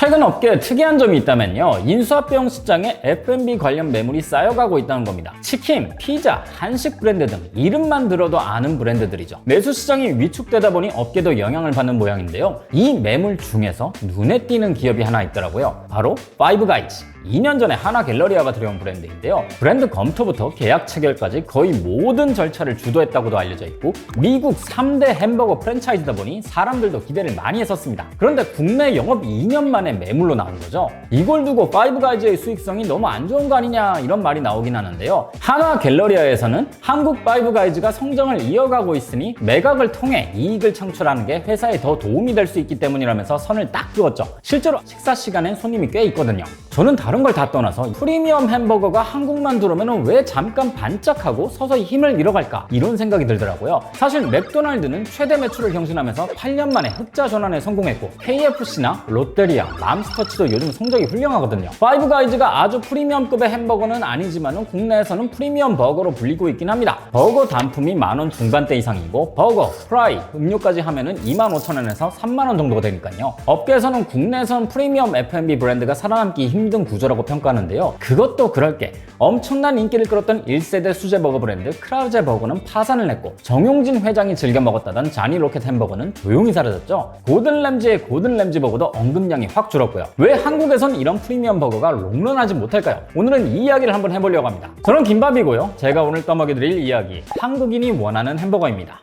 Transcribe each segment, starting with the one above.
최근 업계에 특이한 점이 있다면요, 인수합병 시장에 F&B 관련 매물이 쌓여가고 있다는 겁니다. 치킨, 피자, 한식 브랜드 등 이름만 들어도 아는 브랜드들이죠. 내수 시장이 위축되다 보니 업계도 영향을 받는 모양인데요, 이 매물 중에서 눈에 띄는 기업이 하나 있더라고요. 바로 파이브가이즈. 2년 전에 하나갤러리아가 들여온 브랜드인데요, 브랜드 검토부터 계약 체결까지 거의 모든 절차를 주도했다고도 알려져 있고 미국 3대 햄버거 프랜차이즈다 보니 사람들도 기대를 많이 했었습니다. 그런데 국내 영업 2년 만에 매물로 나온 거죠. 이걸 두고 파이브가이즈의 수익성이 너무 안 좋은 거 아니냐 이런 말이 나오긴 하는데요, 하나갤러리아에서는 한국 파이브가이즈가 성장을 이어가고 있으니 매각을 통해 이익을 창출하는 게 회사에 더 도움이 될 수 있기 때문이라면서 선을 딱 그었죠. 실제로 식사 시간엔 손님이 꽤 있거든요. 저는 다른 걸 다 떠나서 프리미엄 햄버거가 한국만 들어오면 왜 잠깐 반짝하고 서서히 힘을 잃어갈까 이런 생각이 들더라고요. 사실 맥도날드는 최대 매출을 경신하면서 8년 만에 흑자 전환에 성공했고 KFC나 롯데리아, 맘스터치도 요즘 성적이 훌륭하거든요. 파이브가이즈가 아주 프리미엄급의 햄버거는 아니지만 국내에서는 프리미엄 버거로 불리고 있긴 합니다. 버거 단품이 10,000원 중반대 이상이고 버거, 프라이, 음료까지 하면은 25,000원에서 30,000원 정도가 되니까요. 업계에서는 국내에선 프리미엄 F&B 브랜드가 살아남기 힘든 구조라고 평가하는데요, 그것도 그럴 게 엄청난 인기를 끌었던 1세대 수제버거 브랜드 크라우제 버거는 파산을 했고 정용진 회장이 즐겨 먹었다던 자니 로켓 햄버거는 조용히 사라졌죠. 고든 램지의 고든 램지 버거도 언급량이 확 줄었고요. 왜 한국에선 이런 프리미엄 버거가 롱런하지 못할까요? 오늘은 이 이야기를 한번 해보려고 합니다. 저는 김밥이고요, 제가 오늘 떠먹여드릴 이야기, 한국인이 원하는 햄버거입니다.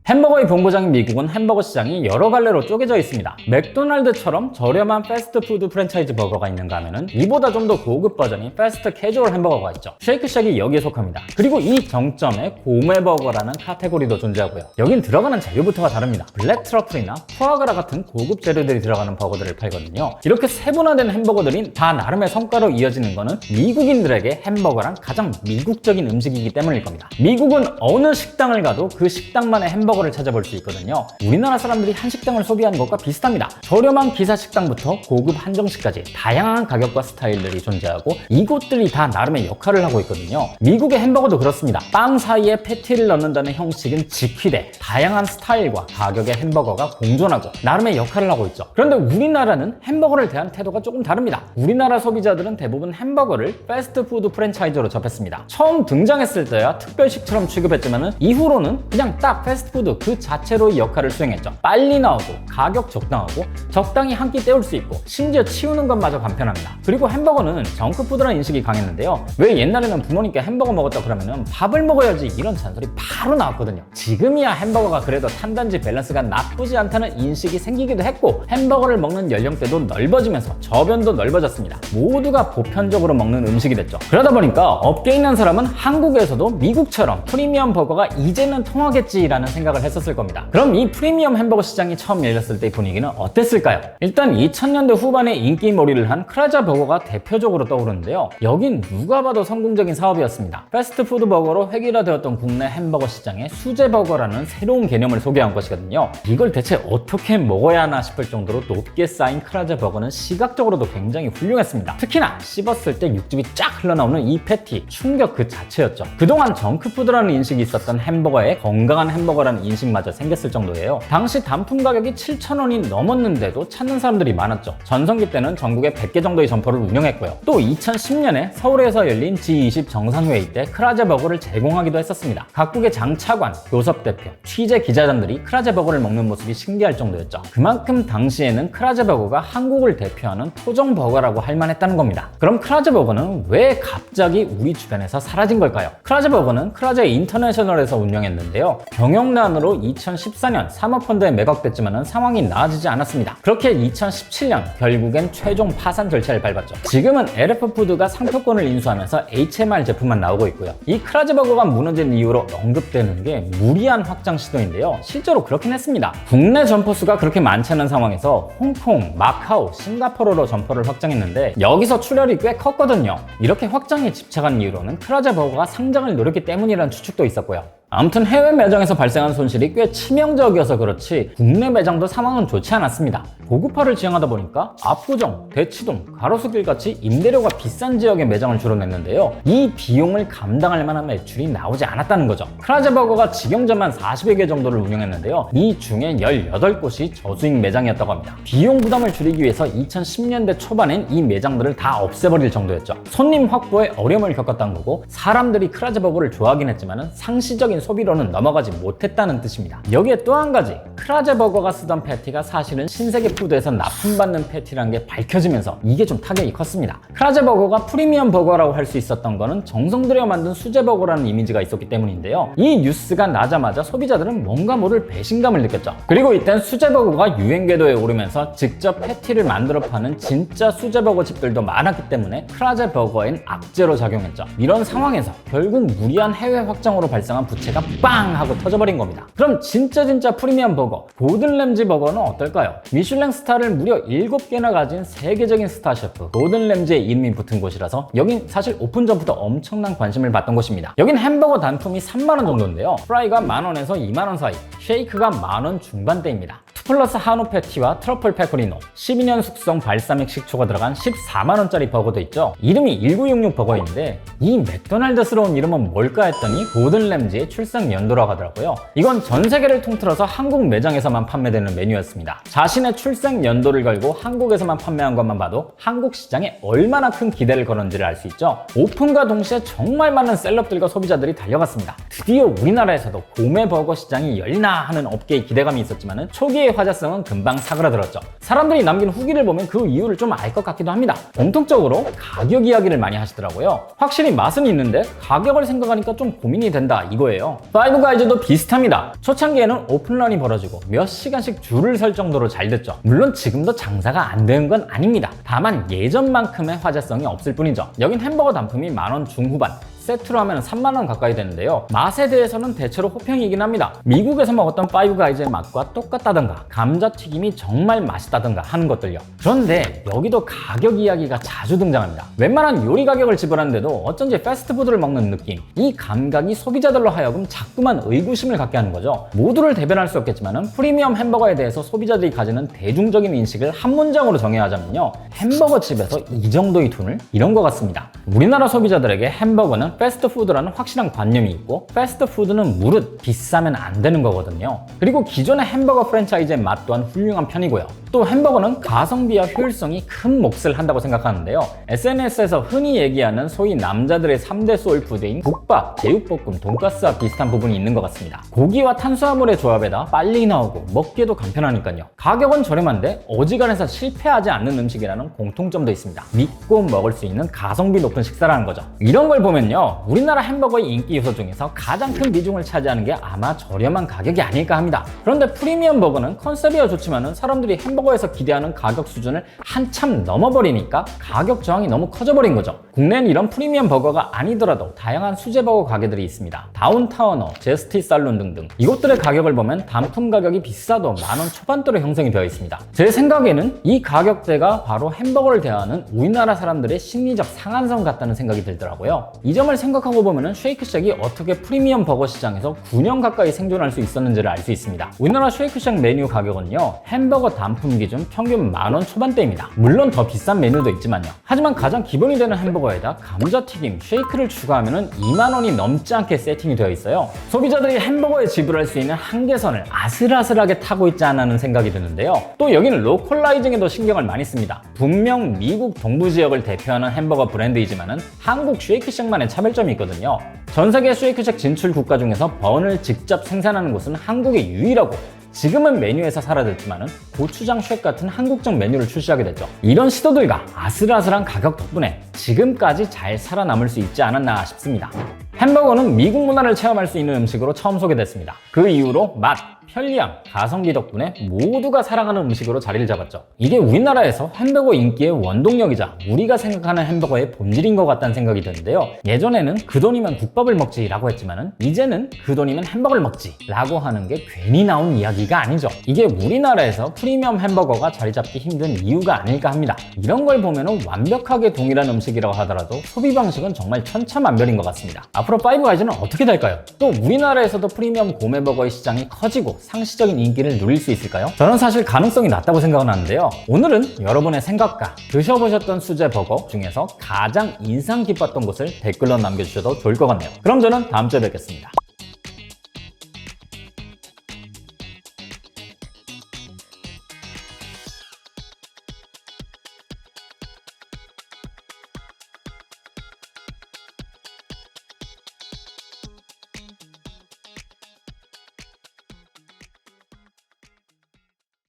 햄버거의 본고장인 미국은 햄버거 시장이 여러 갈래로 쪼개져 있습니다. 맥도날드처럼 저렴한 패스트푸드 프랜차이즈 버거가 있는가 하면은 이보다 좀 더 고급 버전인 패스트 캐주얼 햄버거가 있죠. 쉐이크쉑이 여기에 속합니다. 그리고 이 정점에 고메버거라는 카테고리도 존재하고요. 여긴 들어가는 재료부터가 다릅니다. 블랙 트러플이나 푸아그라 같은 고급 재료들이 들어가는 버거들을 팔거든요. 이렇게 세분화된 햄버거들이 다 나름의 성과로 이어지는 거는 미국인들에게 햄버거란 가장 미국적인 음식이기 때문일 겁니다. 미국은 어느 식당을 가도 그 식당만의 햄버거 를 찾아볼 수 있거든요. 우리나라 사람들이 한식당을 소비하는 것과 비슷합니다. 저렴한 기사식당부터 고급 한정식까지 다양한 가격과 스타일들이 존재하고 이곳들이 다 나름의 역할을 하고 있거든요. 미국의 햄버거도 그렇습니다. 빵 사이에 패티를 넣는다는 형식은 지키되 다양한 스타일과 가격의 햄버거가 공존하고 나름의 역할을 하고 있죠. 그런데 우리나라는 햄버거를 대한 태도가 조금 다릅니다. 우리나라 소비자들은 대부분 햄버거를 패스트푸드 프랜차이즈로 접했습니다. 처음 등장했을 때야 특별식처럼 취급했지만 이후로는 그냥 딱 패스트푸드 그 자체로의 역할을 수행했죠. 빨리 나오고 가격 적당하고 적당히 한 끼 때울 수 있고 심지어 치우는 것마저 간편합니다. 그리고 햄버거는 정크푸드라는 인식이 강했는데요, 왜 옛날에는 부모님께 햄버거 먹었다 그러면은 밥을 먹어야지 이런 잔소리 바로 나왔거든요. 지금이야 햄버거가 그래도 탄단지 밸런스가 나쁘지 않다는 인식이 생기기도 했고 햄버거를 먹는 연령대도 넓어지면서 저변도 넓어졌습니다. 모두가 보편적으로 먹는 음식이 됐죠. 그러다 보니까 업계에 있는 사람은 한국에서도 미국처럼 프리미엄 버거가 이제는 통하겠지라는 생각을 했었을 겁니다. 그럼 이 프리미엄 햄버거 시장이 처음 열렸을 때 분위기는 어땠을까요? 일단 2000년대 후반에 인기몰이를 한 크라자 버거가 대표적으로 떠오르는데요, 여긴 누가 봐도 성공적인 사업이었습니다. 패스트푸드 버거로 획일화되었던 국내 햄버거 시장에 수제버거라는 새로운 개념을 소개한 것이거든요. 이걸 대체 어떻게 먹어야 하나 싶을 정도로 높게 쌓인 크라자 버거는 시각적으로도 굉장히 훌륭했습니다. 특히나 씹었을 때 육즙이 쫙 흘러나오는 이 패티, 충격 그 자체였죠. 그동안 정크푸드라는 인식이 있었던 햄버거에 건강한 햄버거라는 인식마저 생겼을 정도예요. 당시 단품 가격이 7,000원이 넘었는데도 찾는 사람들이 많았죠. 전성기 때는 전국에 100개 정도의 점포를 운영했고요. 또 2010년에 서울에서 열린 G20 정상회의 때 크라제 버거를 제공하기도 했었습니다. 각국의 장차관, 교섭 대표, 취재 기자단들이 크라제 버거를 먹는 모습이 신기할 정도였죠. 그만큼 당시에는 크라제 버거가 한국을 대표하는 토종 버거라고 할 만했다는 겁니다. 그럼 크라제 버거는 왜 갑자기 우리 주변에서 사라진 걸까요? 크라제 버거는 크라제 인터내셔널에서 운영했는데요, 경영난으로 2014년 사모펀드에 매각됐지만 상황이 나아지지 않았습니다. 그렇게 2017년 결국엔 최종 파산 절차를 밟았죠. 지금은 LF푸드가 상표권을 인수하면서 HMR 제품만 나오고 있고요. 이 크라제 버거가 무너진 이유로 언급되는 게 무리한 확장 시도인데요, 실제로 그렇긴 했습니다. 국내 점포 수가 그렇게 많지 않은 상황에서 홍콩, 마카오, 싱가포르로 점포를 확장했는데 여기서 출혈이 꽤 컸거든요. 이렇게 확장에 집착한 이유로는 크라제 버거가 상장을 노렸기 때문이라는 추측도 있었고요. 아무튼 해외 매장에서 발생한 손실이 꽤 치명적이어서 그렇지 국내 매장도 상황은 좋지 않았습니다. 고급화를 지향하다 보니까 압구정, 대치동, 가로수길 같이 임대료가 비싼 지역의 매장을 주로 냈는데요. 이 비용을 감당할 만한 매출이 나오지 않았다는 거죠. 크라제버거가 직영점만 40여 개 정도를 운영했는데요. 이 중에 18곳이 저수익 매장이었다고 합니다. 비용 부담을 줄이기 위해서 2010년대 초반엔 이 매장들을 다 없애버릴 정도였죠. 손님 확보에 어려움을 겪었다는 거고 사람들이 크라제버거를 좋아하긴 했지만 상시적인 소비로는 넘어가지 못했다는 뜻입니다. 여기에 또 한 가지, 크라제버거가 쓰던 패티가 사실은 신세계 푸드에서 납품받는 패티라는 게 밝혀지면서 이게 좀 타격이 컸습니다. 크라제버거가 프리미엄 버거라고 할 수 있었던 거는 정성 들여 만든 수제버거라는 이미지가 있었기 때문인데요. 이 뉴스가 나자마자 소비자들은 뭔가 모를 배신감을 느꼈죠. 그리고 이땐 수제버거가 유행 궤도에 오르면서 직접 패티를 만들어 파는 진짜 수제버거 집들도 많았기 때문에 크라제버거엔 악재로 작용했죠. 이런 상황에서 결국 무리한 해외 확장으로 발생한 부채가 빵 하고 터져버린 겁니다. 그럼 진짜 프리미엄 버거, 고든 램지 버거는 어떨까요? 미슐랭 스타를 무려 7개나 가진 세계적인 스타 셰프 고든 램지의 이름이 붙은 곳이라서 여긴 사실 오픈 전부터 엄청난 관심을 받던 곳입니다. 여긴 햄버거 단품이 3만원 정도인데요. 프라이가 만원에서 2만원 사이, 쉐이크가 만원 중반대입니다. 2플러스 한우 패티와 트러플 페코리노, 12년 숙성 발사믹 식초가 들어간 14만원짜리 버거도 있죠. 이름이 1966 버거인데 이 맥도날드스러운 이름은 뭘까 했더니 고든 램지의 출생 연도라고 하더라고요. 이건 전 세계를 통틀어서 한국 매장에서만 판매되는 메뉴였습니다. 자신의 출생 연도를 걸고 한국에서만 판매한 것만 봐도 한국 시장에 얼마나 큰 기대를 걸었는지를 알 수 있죠. 오픈과 동시에 정말 많은 셀럽들과 소비자들이 달려갔습니다. 드디어 우리나라에서도 고메 버거 시장이 열리나 하는 업계의 기대감이 있었지만 초기의 화제성은 금방 사그라들었죠. 사람들이 남긴 후기를 보면 그 이유를 좀 알 것 같기도 합니다. 공통적으로 가격 이야기를 많이 하시더라고요. 확실히 맛은 있는데 가격을 생각하니까 좀 고민이 된다 이거예요. 파이브 가이즈도 비슷합니다. 초창기에는 오픈런이 벌어지고 몇 시간씩 줄을 설 정도로 잘 됐죠. 물론 지금도 장사가 안 되는 건 아닙니다. 다만 예전만큼의 화제성이 없을 뿐이죠. 여긴 햄버거 단품이 만원 중후반, 세트로 하면 3만원 가까이 되는데요. 맛에 대해서는 대체로 호평이긴 합니다. 미국에서 먹었던 파이브 가이즈의 맛과 똑같다던가 감자튀김이 정말 맛있다던가 하는 것들요. 그런데 여기도 가격 이야기가 자주 등장합니다. 웬만한 요리 가격을 지불하는데도 어쩐지 패스트푸드를 먹는 느낌, 이 감각이 소비자들로 하여금 자꾸만 의구심을 갖게 하는 거죠. 모두를 대변할 수 없겠지만 프리미엄 햄버거에 대해서 소비자들이 가지는 대중적인 인식을 한 문장으로 정해야 하자면요, 햄버거 집에서 이 정도의 돈을? 이런 것 같습니다. 우리나라 소비자들에게 햄버거는 패스트푸드라는 확실한 관념이 있고 패스트푸드는 무릇 비싸면 안 되는 거거든요. 그리고 기존의 햄버거 프랜차이즈의 맛 또한 훌륭한 편이고요. 또 햄버거는 가성비와 효율성이 큰 몫을 한다고 생각하는데요. SNS에서 흔히 얘기하는 소위 남자들의 3대 소울푸드인 국밥, 제육볶음, 돈가스와 비슷한 부분이 있는 것 같습니다. 고기와 탄수화물의 조합에다 빨리 나오고 먹기에도 간편하니까요. 가격은 저렴한데 어지간해서 실패하지 않는 음식이라는 공통점도 있습니다. 믿고 먹을 수 있는 가성비 높은 식사라는 거죠. 이런 걸 보면요, 우리나라 햄버거의 인기 요소 중에서 가장 큰 비중을 차지하는 게 아마 저렴한 가격이 아닐까 합니다. 그런데 프리미엄 버거는 컨셉이야 좋지만은 사람들이 햄버거에서 기대하는 가격 수준을 한참 넘어버리니까 가격 저항이 너무 커져버린 거죠. 국내엔 이런 프리미엄 버거가 아니더라도 다양한 수제버거 가게들이 있습니다. 다운타워너, 제스티 살론 등등. 이곳들의 가격을 보면 단품 가격이 비싸도 만원 초반대로 형성이 되어 있습니다. 제 생각에는 이 가격대가 바로 햄버거를 대하는 우리나라 사람들의 심리적 상한선 같다는 생각이 들더라고요. 이 점을 생각하고 보면 쉐이크쉑이 어떻게 프리미엄 버거 시장에서 9년 가까이 생존할 수 있었는지를 알 수 있습니다. 우리나라 쉐이크쉑 메뉴 가격은요, 햄버거 단품 기준 평균 만원 초반대입니다. 물론 더 비싼 메뉴도 있지만요. 하지만 가장 기본이 되는 햄버거에다 감자튀김, 쉐이크를 추가하면 2만원이 넘지 않게 세팅이 되어 있어요. 소비자들이 햄버거에 지불할 수 있는 한계선을 아슬아슬하게 타고 있지 않나는 생각이 드는데요. 또 여기는 로컬라이징에도 신경을 많이 씁니다. 분명 미국 동부 지역을 대표하는 햄버거 브랜드이지만은 한국 쉐이크쉑만의 차별점이 있거든요. 전 세계 쉐이크쉑 진출 국가 중에서 번을 직접 생산하는 곳은 한국이 유일하고, 지금은 메뉴에서 사라졌지만 고추장 쉑 같은 한국적 메뉴를 출시하게 됐죠. 이런 시도들과 아슬아슬한 가격 덕분에 지금까지 잘 살아남을 수 있지 않았나 싶습니다. 햄버거는 미국 문화를 체험할 수 있는 음식으로 처음 소개됐습니다. 그 이후로 맛, 편리함, 가성비 덕분에 모두가 사랑하는 음식으로 자리를 잡았죠. 이게 우리나라에서 햄버거 인기의 원동력이자 우리가 생각하는 햄버거의 본질인 것 같다는 생각이 드는데요. 예전에는 그 돈이면 국밥을 먹지 라고 했지만은 이제는 그 돈이면 햄버거를 먹지 라고 하는 게 괜히 나온 이야기가 아니죠. 이게 우리나라에서 프리미엄 햄버거가 자리 잡기 힘든 이유가 아닐까 합니다. 이런 걸 보면은 완벽하게 동일한 음식이라고 하더라도 소비 방식은 정말 천차만별인 것 같습니다. 앞으로 파이브가이즈는 어떻게 될까요? 또 우리나라에서도 프리미엄 고메버거의 시장이 커지고 상시적인 인기를 누릴 수 있을까요? 저는 사실 가능성이 낮다고 생각은 하는데요. 오늘은 여러분의 생각과 드셔보셨던 수제 버거 중에서 가장 인상 깊었던 곳을 댓글로 남겨주셔도 좋을 것 같네요. 그럼 저는 다음 주에 뵙겠습니다.